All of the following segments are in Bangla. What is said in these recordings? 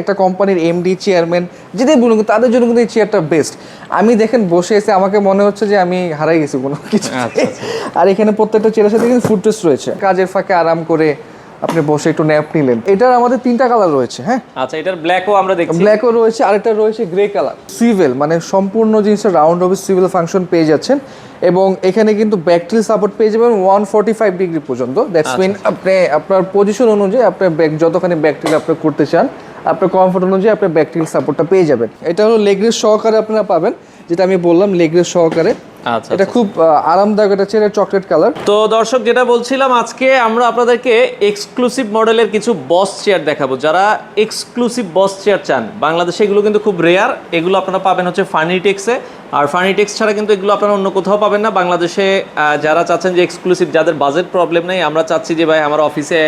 একটা কোম্পানির এমডি চেয়ারম্যান যেটাই বলুন তাদের জন্য কিন্তু এই চেয়ারটা বেস্ট। আমি দেখেন বসে এসে আমাকে মনে হচ্ছে যে আমি হারাই গেছি কোনো কিছু। আর এখানে প্রত্যেকটা চেয়ারের সাথে কিন্তু ফুটরেস্ট রয়েছে, কাজের ফাঁকে আরাম করে আপনি বসে একটু ন্যাপ নিলেন। এটার আমাদের 3টা কালার রয়েছে। হ্যাঁ আচ্ছা, এটার ব্ল্যাকও আমরা দেখছি, ব্ল্যাকও রয়েছে, আরেকটা রয়েছে গ্রে কালার। সুইভেল মানে সম্পূর্ণ জিনিসটা রাউন্ড হবে, সুইভেল ফাংশন পেয়ে যাচ্ছেন এবং এখানে কিন্তু ব্যাকটিল সাপোর্ট পেয়ে যাবেন 145 ডিগ্রি পর্যন্ত। দ্যাটস মিন আপনি আপনার পজিশন অনুযায়ী আপনার ব্যাক যতখানি ব্যাকটিল আপনি করতে চান আপনার কমফোর্ট অনুযায়ী আপনার ব্যাকটিল সাপোর্টটা পেয়ে যাবেন। এটা হলো লেগ রেস্ট সহকারে আপনারা পাবেন, যেটা আমি বললাম লেগ রেস্ট সহকারে। আচ্ছা, এটা খুব আরামদায়ক, এটা চেয়ারের চকলেট কালার। তো দর্শক যেটা বলছিলাম, আজকে আমরা আপনাদেরকে এক্সক্লুসিভ মডেলের কিছু বস চেয়ার দেখাবো। যারা এক্সক্লুসিভ বস চেয়ার চান বাংলাদেশে, এগুলো কিন্তু খুব রেয়ার। এগুলো আপনারা পাবেন হচ্ছে ফার্নিটেক্সে, আর ফার্নিটেক্স ছাড়া কিন্তু এগুলো আপনারা অন্য কোথাও পাবেন না বাংলাদেশে। যারা চাচ্ছেন যে এক্সক্লুসিভ, যাদের বাজেট প্রবলেম নেই, আমরা চাচ্ছি যে ভাই আমার অফিসে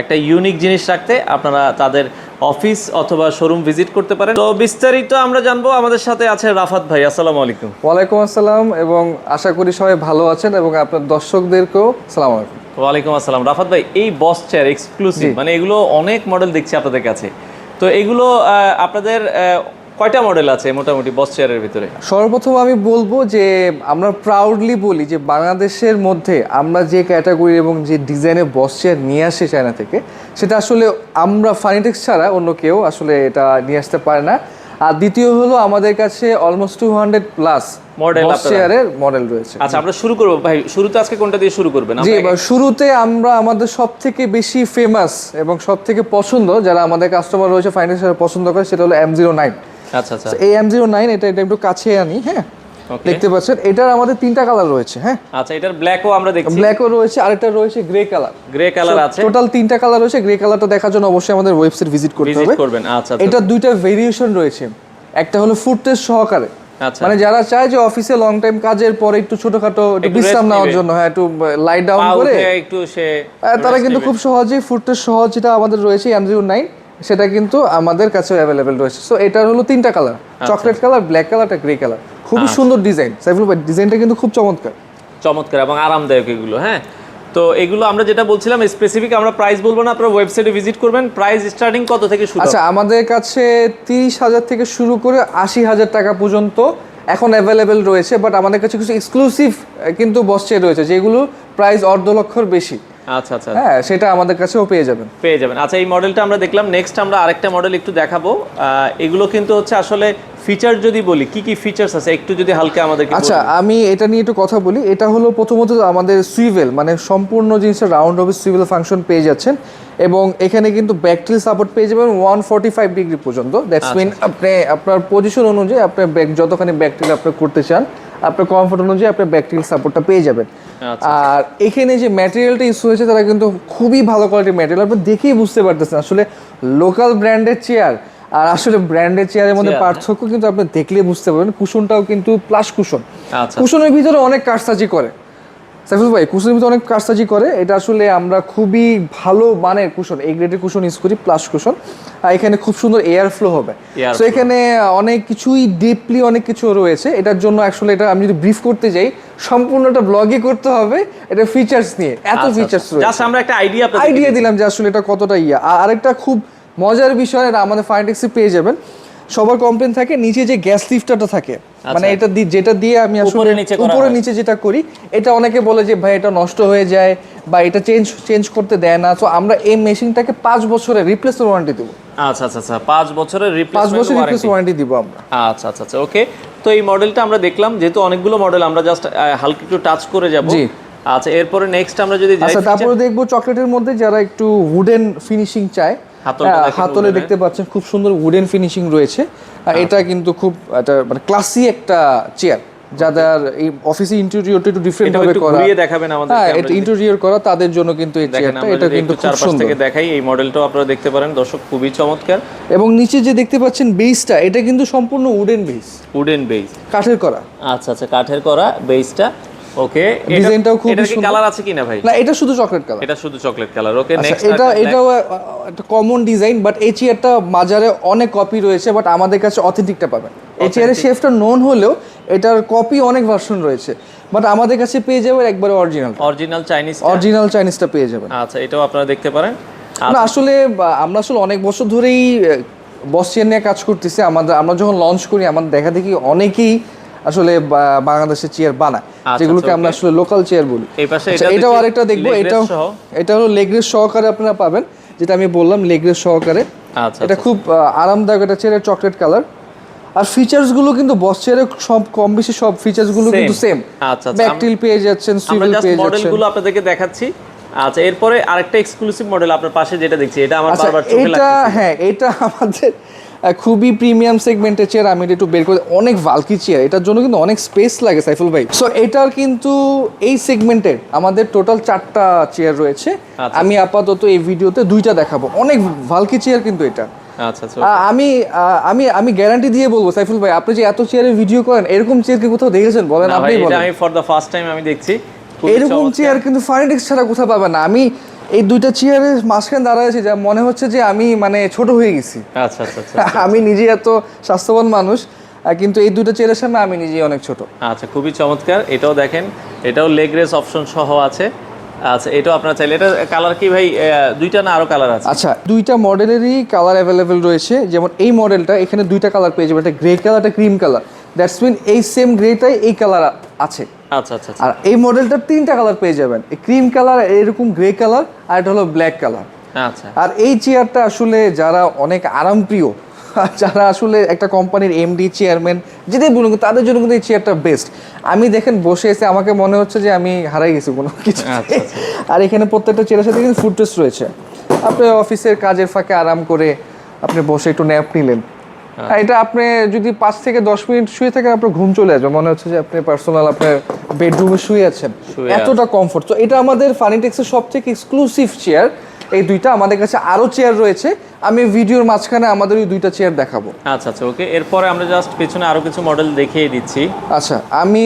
একটা ইউনিক জিনিস রাখতে, আপনারা তাদের অফিস অথবা শোরুম ভিজিট করতে পারেন। তো বিস্তারিত আমরা জানবো। আমাদের সাথে আছে রাফাত ভাই। আসসালামু আলাইকুম। ওয়ালাইকুম আসসালাম, এবং আশা করি সবাই ভালো আছেন এবং আপনার দর্শকদেরকেও সালাম আলাইকুম। ওয়ালাইকুম আসসালাম। রাফাত ভাই, এই বস চেয়ার এক্সক্লুসিভ মানে এগুলো অনেক মডেল দেখছি আপনাদের কাছে, তো এগুলো আপনাদের কয়টা মডেল আছে মোটামুটি বস চেয়ারের ভিতরে? সর্বপ্রথম আমি বলবো যে আমরা প্রাউডলি বলি যে বাংলাদেশের মধ্যে আমরা যে ক্যাটাগরি এবং যে ডিজাইনের বস চেয়ার নিয়ে আসি চায়না থেকে, সেটা আসলে আমরা ফার্নিটেক্স ছাড়া অন্য কেউ আসলে এটা নিয়ে আসতে পারে না। আর দ্বিতীয় হলো আমাদের কাছে অলমোস্ট 200 প্লাস মডেল বস চেয়ারের মডেল রয়েছে। আচ্ছা, আমরা শুরু করবো ভাই। শুরুতে আজকে কোনটা দিয়ে শুরু করবেন? জি, শুরুতে আমরা আমাদের সব থেকে বেশি ফেমাস এবং সব থেকে পছন্দ, যারা আমাদের কাস্টমার রয়েছে ফার্নিটেক্স পছন্দ করে, সেটা হলো M09। আচ্ছা আচ্ছা, এই M09 এটা একটু কাছে আনি। হ্যাঁ, দেখতে পাচ্ছেন এটার আমাদের 3টা কালার রয়েছে। হ্যাঁ, আচ্ছা, এটার ব্ল্যাকও আমরা দেখছি, ব্ল্যাকও রয়েছে, আরেকটা রয়েছে গ্রে কালার। গ্রে কালার আছে, টোটাল 3টা কালার রয়েছে। গ্রে কালারটা দেখার জন্য অবশ্যই আমাদের ওয়েবসাইট ভিজিট করতে হবে। আচ্ছা, এটা 2টা ভেরিয়েশন রয়েছে। একটা হলো ফুটরেস্ট সহকারে, মানে যারা চায় যে অফিসে লং টাইম কাজের পরে একটু ছোটখাটো একটু বিশ্রাম নেওয়ার জন্য, হ্যাঁ একটু লাইট ডাউন করে একটু সে, তারা কিন্তু খুব সহজেই ফুটরেস্ট সহ যেটা আমাদের রয়েছে M09 সেটা কিন্তু আমাদের কাছে অ্যাভেলেবেল রয়েছে। সো এটার হলো 3টা colour, chocolate colour, black colour, grey colour. খুবই সুন্দর ডিজাইন সাইফুল ভাই, ডিজাইনটা কিন্তু খুব চমৎকার এবং আরামদায়ক এগুলো। হ্যাঁ, তো এগুলো আমরা যেটা বলছিলাম স্পেসিফিক আমরা প্রাইস বলবো না, আপনারা ওয়েবসাইটে ভিজিট করবেন। প্রাইস স্টার্টিং কত থেকে শুরু? আচ্ছা, আমাদের কাছে 30,000 থেকে শুরু করে 80,000 টাকা পর্যন্ত এখন অ্যাভেলেবেল রয়েছে। বাট আমাদের কাছে কিছু এক্সক্লুসিভ কিন্তু বস চেয়ার রয়েছে যেগুলো প্রাইস 1.5 লক্ষের বেশি। আচ্ছা আচ্ছা, হ্যাঁ, সেটা আমাদের কাছেও পেয়ে যাবেন। আচ্ছা, এই মডেলটা আমরা দেখলাম। নেক্সট আমরা আরেকটা মডেল একটু দেখাবো। এগুলো কিন্তু হচ্ছে আসলে ফিচার যদি বলি, কি কি ফিচার্স আছে একটু যদি হালকা আমাদেরকে। আচ্ছা, আমি এটা নিয়ে একটু কথা বলি। এটা হলো প্রথমত আমাদের সুইভেল মানে সম্পূর্ণ জিনিসটা রাউন্ড হবে, সুইভেল ফাংশন পেয়ে যাচ্ছেন এবং এখানে কিন্তু ব্যাকটিল সাপোর্ট পেয়ে যাবেন 145 ডিগ্রি পর্যন্ত। দ্যাটস মিন আপনি আপনার পজিশন অনুযায়ী আপনার যতখানি ব্যাকটিল আপনি করতে চান আপনার কমফোর্ট অনুযায়ী আপনার ব্যাকটিল সাপোর্টটা পেয়ে যাবেন। আর এখানে যে ম্যাটেরিয়ালটা ইউজ হয়েছে তারা কিন্তু খুবই ভালো কোয়ালিটির ম্যাটেরিয়াল, আপনি দেখেই বুঝতে পারতেছেন আসলে লোকাল ব্র্যান্ডের চেয়ার আর আসলে ব্র্যান্ডের চেয়ারের মধ্যে পার্থক্য কিন্তু আপনি দেখলে বুঝতে পারবেন। কুশনটাও কিন্তু প্লাস কুশন, কুশনের ভিতরে অনেক কারসাজি করে সাইফুল ভাই, কুশনের ভিতরে অনেক কারসাজি করে। এটা আসলে আমরা খুবই ভালো মানের কুশন, এই গ্রেডের কুশন ইউজ করি, প্লাস কুশন। আর এখানে খুব সুন্দর এয়ার ফ্লো হবে। সো এখানে অনেক কিছুই ডিপলি অনেক কিছু রয়েছে। এটার জন্য আসলে এটা আমি যদি ব্রিফ করতে যাই সম্পূর্ণটা ব্লগই করতে হবে এটা ফিচার্স নিয়ে, এত ফিচার্স রয়েছে। জাস্ট আমরা একটা আইডিয়া দিলাম যে আসলে এটা কতটা ইয়া। আরেকটা খুব মজার বিষয়, এটা আমাদের ফার্নিটেক্সে পেয়ে যাবেন। সবার কমপ্লেন থাকে নিচে যে গ্যাস লিফটারটা থাকে, মানে এটা যেটা দিয়ে আমি আসলে উপরে নিচে যেটা করি, এটা অনেকে বলে যে ভাই এটা নষ্ট হয়ে যায় বা এটা চেঞ্জ করতে দেয় না। তো আমরা এই মেশিনটাকে 5 বছরের রিপ্লেসমেন্ট ওয়ারেন্টি দেব। আচ্ছা আচ্ছা আচ্ছা, 5 বছরের রিপ্লেসমেন্ট ওয়ারেন্টি দিব আমরা। আচ্ছা আচ্ছা আচ্ছা, ওকে। তো এই মডেলটা আমরা দেখলাম, যেহেতু অনেকগুলো মডেল আমরা জাস্ট হালকা একটু টাচ করে যাব। জি, আচ্ছা, এরপরে নেক্সট আমরা যদি যাই, আচ্ছা তারপরে দেখবো চকলেটের মধ্যে যারা একটু উডেন ফিনিশিং চায়, হাতলে দেখতে পাচ্ছেন খুব সুন্দর উডেন ফিনিশিং রয়েছে। এটা কিন্তু খুব একটা মানে ক্লাসি একটা চেয়ার, যাদের এই অফিসে ইন্টেরিয়রটা একটু ডিফারেন্ট ভাবে করা, ঘুরিয়ে দেখাবেন আমাদের। হ্যাঁ, এটা ইন্টেরিয়র করা তাদের জন্য কিন্তু এই চেয়ারটা, এটা কিন্তু খুব সুন্দর। থেকে দেখাই এই মডেলটাও আপনারা দেখতে পারেন দর্শক, খুবই চমৎকার। এবং নিচে যে দেখতে পাচ্ছেন বেসটা, এটা কিন্তু সম্পূর্ণ উডেন বেস, কাঠের করা। আচ্ছা আচ্ছা, কাঠের করা বেসটা, ওকে। ডিজাইনটাও খুব সুন্দর। এটা কালার আছে কিনা ভাই? না, এটা শুধু চকলেট কালার। এটা শুধু চকলেট কালার, ওকে। নেক্সট এটাও একটা কমন ডিজাইন, বাট এই চেয়ারটা বাজারে অনেক কপি রয়েছে, বাট আমাদের কাছে অথেন্টিকটা পাবেন। এই চেয়ারের শেফটা নোন হলেও এটার কপি অনেক ভার্সন রয়েছে, বাট আমাদের কাছে পেয়ে যাবেন একবারে অরিজিনাল চাইনিজটা পেয়ে যাবেন। আচ্ছা, এটাও আপনারা দেখতে পারেন। না, আসলে আমরা অনেক বছর ধরেই বস চেয়ার নিয়ে কাজ করতেছি, আমরা যখন লঞ্চ করি আমাদের দেখা দেখি অনেকেই আসলে বাংলাদেশের চেয়ার বানায়, যেগুলোকে আমরা আসলে লোকাল চেয়ার বলি। এই পাশে এটাও আরেকটা দেখবো, এটা হলো লেগ রেস্ট সহকারে আপনারা পাবেন, যেটা আমি বললাম লেগ রেস্ট সহকারে। আচ্ছা, এটা খুব আরামদায়ক একটা চেয়ার, চকলেট কালার। আর ফিচার্স গুলো কিন্তু বস চেয়ারে সব কম বেশি সব ফিচার্স গুলো কিন্তু সেম। আচ্ছা, ব্যাকটিল পেয়ে যাচ্ছেন, সুইভেল পেয়ে যাচ্ছেন। মডেলগুলো আপনাদেরকে দেখাচ্ছি। আচ্ছা, এরপরে আরেকটা এক্সক্লুসিভ মডেল আপনার পাশে যেটা দেখছি, এটা আমার বারবার চোখে লাগছে। হ্যাঁ, এটা আমাদের খুবই প্রিমিয়াম সেগমেন্টের চেয়ার। আমি এটা একটু বের করে, অনেক ভালকি চেয়ার, এটার জন্য কিন্তু অনেক স্পেস লাগে সাইফুল ভাই। সো এটার কিন্তু এই সেগমেন্টের আমাদের টোটাল 4টা চেয়ার রয়েছে। আমি আপাতত এই ভিডিওতে 2টা দেখাবো। অনেক ভালকি চেয়ার কিন্তু এটা। আচ্ছা আচ্ছা, আমি আমি আমি গ্যারান্টি দিয়ে বলবো সাইফুল ভাই, আপনি যে এত চেয়ারের ভিডিও করেন, এরকম চেয়ার কি কোথাও দেখেছেন বলেন? আপনি বলেন। আমি ফর দ্য ফার্স্ট টাইম আমি দেখছি এরকম চেয়ার কিন্তু ফার্নিটেক্স ছাড়া কোথাও পাবেন না। আমি এই 2টা চেয়ারের মাঝখানে দাঁড়ায় আছি, যা মনে হচ্ছে যে আমি মানে ছোট হয়ে গেছি। আচ্ছা আচ্ছা আচ্ছা, আমি নিজে এত স্বাস্থ্যবান মানুষ, কিন্তু এই 2টা চেয়ারের সামনে আমি নিজেই অনেক ছোট। আচ্ছা, খুবই চমৎকার। এটাও দেখেন, এটাও লেগ রেস অপশন সহ আছে। আচ্ছা, এটাও আপনারা চাইলে, এটা কালার কি ভাই 2টা না আরো কালার আছে? আচ্ছা, 2টা মডেলেরই কালার অ্যাভেলেবেল রয়েছে। যেমন এই মডেলটা, এখানে 2টা কালার পেয়ে যাবেন, একটা গ্রে কালার, একটা ক্রিম কালার। দ্যাটস মিন এই সেম গ্রেটাই এই কালার আছে। আচ্ছা আচ্ছা, আর এই মডেলটার 3টা কালার পেয়ে যাবেন, এই ক্রিম কালার, এরকম গ্রে কালার, আর এটা হলো ব্ল্যাক কালার। আচ্ছা, আর এই চেয়ারটা আসলে যারা অনেক আরামপ্রিয়, যারা আসলে একটা কোম্পানির এমডি, চেয়ারম্যান, যেটাই বলুন, তাদের জন্য কিন্তু এই চেয়ারটা বেস্ট। আমি দেখেন বসে এসে আমাকে মনে হচ্ছে যে আমি হারাই গেছি কোনো কিছু। আর এখানে প্রত্যেকটা চেয়ারের সাথে কিন্তু ফুটরেস্ট রয়েছে। আপনি অফিসের কাজের ফাঁকে আরাম করে আপনি বসে একটু ন্যাপ নিলেন, এটা আপনি যদি 5 থেকে 10 মিনিট শুয়ে থাকেন, আপনার ঘুম চলে আসবে, মনে হচ্ছে যে আপনি পার্সোনাল আপনার বেডরুমে শুয়ে আছেন, এতটা কমফোর্ট। তো এটা আমাদের ফার্নিটেক্সের সবথেকে এক্সক্লুসিভ চেয়ার। এই 2টা আমাদের কাছে আরো চেয়ার রয়েছে, আমি ভিডিওর মাঝখানে আমাদের ওই 2টা চেয়ার দেখাবো। আচ্ছা আচ্ছা, ওকে। এরপরে আমরা জাস্ট পেছনে আরো কিছু মডেল দেখিয়ে দিচ্ছি। আচ্ছা, আমি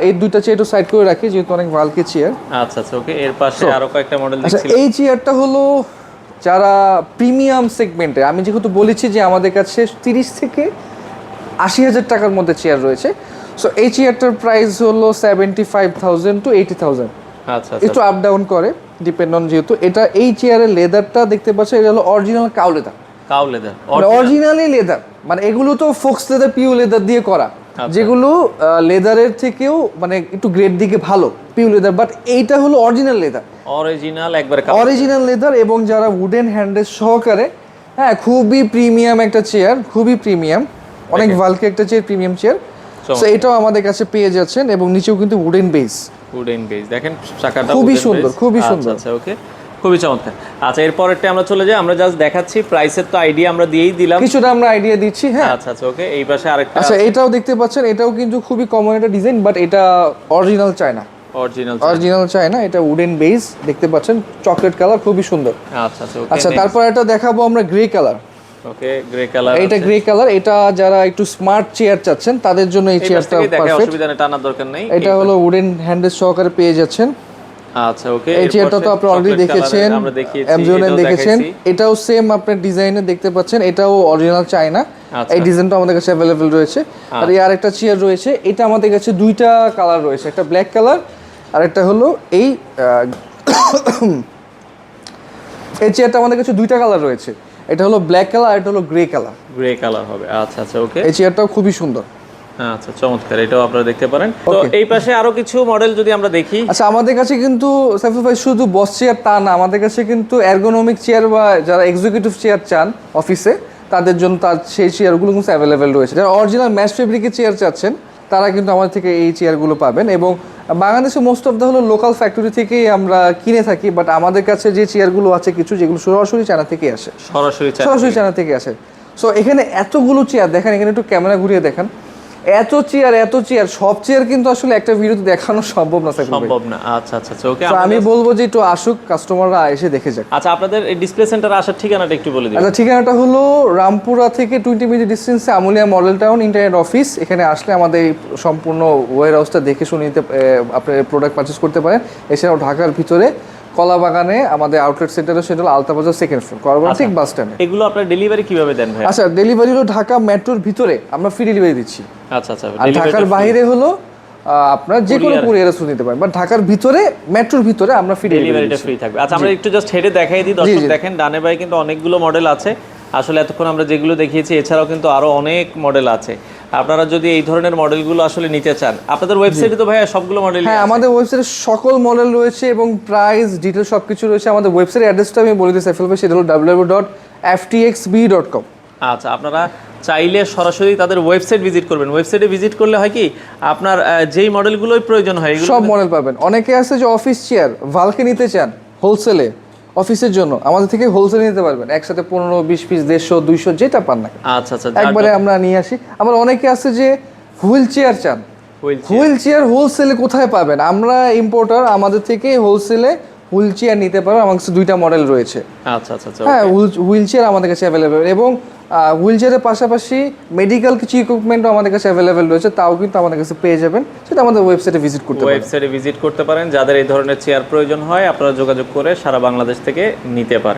এই 2টা চেয়ার একটু সাইড করে রাখি, যেহেতু অনেক ভালকি চেয়ার। আচ্ছা আচ্ছা, ওকে। এর পাশে আরো কয়েকটা মডেল আচ্ছা, দেখছিলাম। এই চেয়ারটা হলো যারা প্রিমিয়াম সেগমেন্টে, আমি যেহেতু বলেছি যে আমাদের কাছে 30 থেকে 80,000 টাকার মধ্যে চেয়ার রয়েছে। সো এই চেয়ারটার প্রাইস হলো 75,000 to 80,000। আচ্ছা, একটু আপ ডাউন করে ডিপেন্ড অন, যেহেতু এটা এই চেয়ারের লেদারটা দেখতে পাচ্ছেন, এটা হলো original cow leather. Cow leather, originally leather, মানে এগুলো তো ফোক্স লেদার, পিউ লেদার দিয়ে করা, যেগুলো লেদারের থেকেও মানে একটু গ্রেড দিকে ভালো, পিউ লেদার। বাট এইটা হলো অরিজিনাল লেদার, অরিজিনাল একবারে অরিজিনাল লেদার। এবং যারা উডেন হ্যান্ডেল সহকারে, হ্যাঁ, খুবই প্রিমিয়াম একটা চেয়ার, খুবই প্রিমিয়াম, অনেক ভালকে একটা চেয়ার, প্রিমিয়াম চেয়ার। সো এটাও আমাদের কাছে পেয়ে যাচ্ছেন, এবং নিচেও কিন্তু উডেন বেস, উডেন বেস দেখেন, চাকাটা খুবই সুন্দর, খুবই সুন্দর। আচ্ছা, ওকে, খুবই চমৎকার। আচ্ছা, এরপরটা আমরা চলে যাই, আমরা জাস্ট দেখাচ্ছি, প্রাইসের তো আইডিয়া আমরা দিয়েই দিলাম, কিছুটা আমরা আইডিয়া দিচ্ছি। হ্যাঁ, আচ্ছা আচ্ছা, ওকে। এই পাশে আরেকটা, আচ্ছা, এটাও দেখতে পাচ্ছেন, এটাও কিন্তু খুবই কমন একটা ডিজাইন, বাট এটা অরিজিনাল চায়না, অরিজিনাল চায়না, এটা উডেন বেস দেখতে পাচ্ছেন, চকলেট কালার, খুবই সুন্দর। আচ্ছা আচ্ছা, ওকে। আচ্ছা, তারপর এটা দেখাবো আমরা গ্রে কালার। ওকে, গ্রে কালার, এটা গ্রে কালার, এটা যারা একটু স্মার্ট চেয়ার চাচ্ছেন তাদের জন্য এই চেয়ারটা পারফেক্ট, অসুবিধা নেই, টানার দরকার নেই। এটা হলো উডেন হ্যান্ডেল সহকারে পেয়ে যাচ্ছেন। আচ্ছা, ওকে। এই চেয়ারটা তো আপনি অলরেডি দেখেছেন, অ্যামাজনে দেখেছেন, এটাও সেম আপনার ডিজাইনে দেখতে পাচ্ছেন, এটাও অরিজিনাল চায়না। এই ডিজাইনটা আমাদের কাছে অ্যাভেলেবেল রয়েছে। আর এই আরেকটা চেয়ার রয়েছে, এটা আমাদের কাছে 2টা কালার রয়েছে, একটা ব্ল্যাক কালার আর একটা হলো এই এই চেয়ারটা আমাদের কাছে 2টা কালার রয়েছে, এটা হলো ব্ল্যাক কালার আর এটা হলো গ্রে কালার। গ্রে কালার হবে, আচ্ছা আচ্ছা, ওকে। এই চেয়ারটাও খুবই সুন্দর, আচ্ছা, চমৎকার, এটাও আপনারা দেখতে পারেন। তো এই পাশে আরো কিছু মডেল যদি আমরা দেখি। আচ্ছা, আমাদের কাছে কিন্তু সাইফুল ভাই শুধু বস চেয়ার তা না, আমাদের কাছে কিন্তু এরগোনমিক চেয়ার বা যারা এক্সিকিউটিভ চেয়ার চান অফিসে, তাদের জন্য সেই চেয়ারগুলো কিন্তু অ্যাভেলেবেল রয়েছে। যারা অরিজিনাল ম্যাশ ফেব্রিকের চেয়ার চাচ্ছেন, তারা কিন্তু আমাদের থেকে এই চেয়ারগুলো পাবেন। এবং বাংলাদেশে মোস্ট অফ দ্য হলো লোকাল ফ্যাক্টরি থেকেই আমরা কিনে থাকি, বাট আমাদের কাছে যে চেয়ারগুলো আছে কিছু, যেগুলো সরাসরি চায়না থেকে আসে, সরাসরি চায়না থেকে আসে। সো এখানে এতগুলো চেয়ার দেখেন, এখানে একটু ক্যামেরা ঘুরিয়ে দেখান, এত চেয়ার, সব চেয়ার কিন্তু আসলে একটা ভিডিওতে দেখানো সম্ভব না, সম্ভব না। আচ্ছা আচ্ছা, ওকে। আমি বলবো যে একটু আসুক, কাস্টমাররা এসে দেখে যাক। আচ্ছা, আপনাদের এই ডিসপ্লে সেন্টারে আসার ঠিকানাটা একটু বলে দিন। আচ্ছা, ঠিকানাটা হলো রামপুরা থেকে 20 মিনিট ডিস্টেন্সে Amulia model town internet office. এখানে আসলে আমাদের এই সম্পূর্ণ ওয়্যার হাউসটা দেখে শুনে নিতে, আপনার প্রোডাক্ট পারচেস করতে পারেন। এছাড়াও ঢাকার ভিতরে কলাবাগানে আমাদের আউটলেট সেন্টারে, সেটা হলো আলতাবাজার সেকেন্ড ফ্লোর, করবন্তিক বাস স্ট্যান্ডে। এগুলো আপনার ডেলিভারি কিভাবে দেন ভাই? আচ্ছা, ডেলিভারি হলো ঢাকা মেট্রোর ভিতরে আমরা ফ্রি ডেলিভারি দিচ্ছি। আচ্ছা আচ্ছা, আর ঢাকার বাইরে হলো আপনার যে কোনো কুরিয়ারে থ্রু নিতে পারেন, বাট ঢাকার ভিতরে, মেট্রোর ভিতরে আমরা ফ্রি ডেলিভারিটা ফ্রি থাকবে। আচ্ছা, আমরা একটু জাস্ট হেডে দেখাই দিই, দর্শক দেখেন, ডানে বাই কিন্তু অনেকগুলো মডেল আছে। আসলে এতক্ষণ আমরা যেগুলো দেখিয়েছি এছাড়াও কিন্তু আরো অনেক মডেল আছে। আপনারা যদি এই ধরনের মডেলগুলো আসলে নিতে চান, আপনাদের ওয়েবসাইটে তো ভাইয়া সবগুলো মডেল হ্যাঁ, আমাদের ওয়েবসাইটে সকল মডেল রয়েছে এবং প্রাইস ডিটেল সবকিছু রয়েছে। আমাদের ওয়েবসাইট অ্যাড্রেসটা আমি বলে দিই সাইফুল ভাই, সেটা হলো www.ftxb.com। আচ্ছা, আপনারা চাইলে সরাসরি তাদের ওয়েবসাইট ভিজিট করবেন। ওয়েবসাইটে ভিজিট করলে হয় কি, আপনার যেই মডেলগুলোই প্রয়োজন হয় এগুলো সব মডেল পাবেন। অনেকে আছে যে অফিস চেয়ার ভালকে নিতে চান হোলসেলে অফিসের জন্য, আমাদের থেকে হোলসেলে নিতে পারবেন, একসাথে 15-20 পিস, 150, 200 যেটা পান না আচ্ছা আচ্ছা, একবারে আমরা নিয়ে আসি। আবার অনেকে আছে যে হুইল চেয়ার চান, হুইল চেয়ার হোলসেলে কোথায় পাবেন? আমরা ইম্পোর্টার, আমাদের থেকে হোলসেলে হুইল চেয়ার নিতে পারবেন। আমার কাছে 2টা মডেল রয়েছে। আচ্ছা আচ্ছা আচ্ছা, হ্যাঁ, হুইল চেয়ার আমাদের কাছে অ্যাভেলেবেল, এবং হুইল চেয়ারের পাশাপাশি মেডিকেল কিছু ইকুইপমেন্টও আমাদের কাছে অ্যাভেলেবেল রয়েছে, তাও কিন্তু আমাদের কাছে পেয়ে যাবেন। সেটা আমাদের ওয়েবসাইটে ভিজিট করতে পারেন। ওয়েবসাইটে ভিজিট করতে পারেন। যাদের এই ধরনের চেয়ার প্রয়োজন হয় আপনারা যোগাযোগ করে সারা বাংলাদেশ থেকে নিতে পারেন।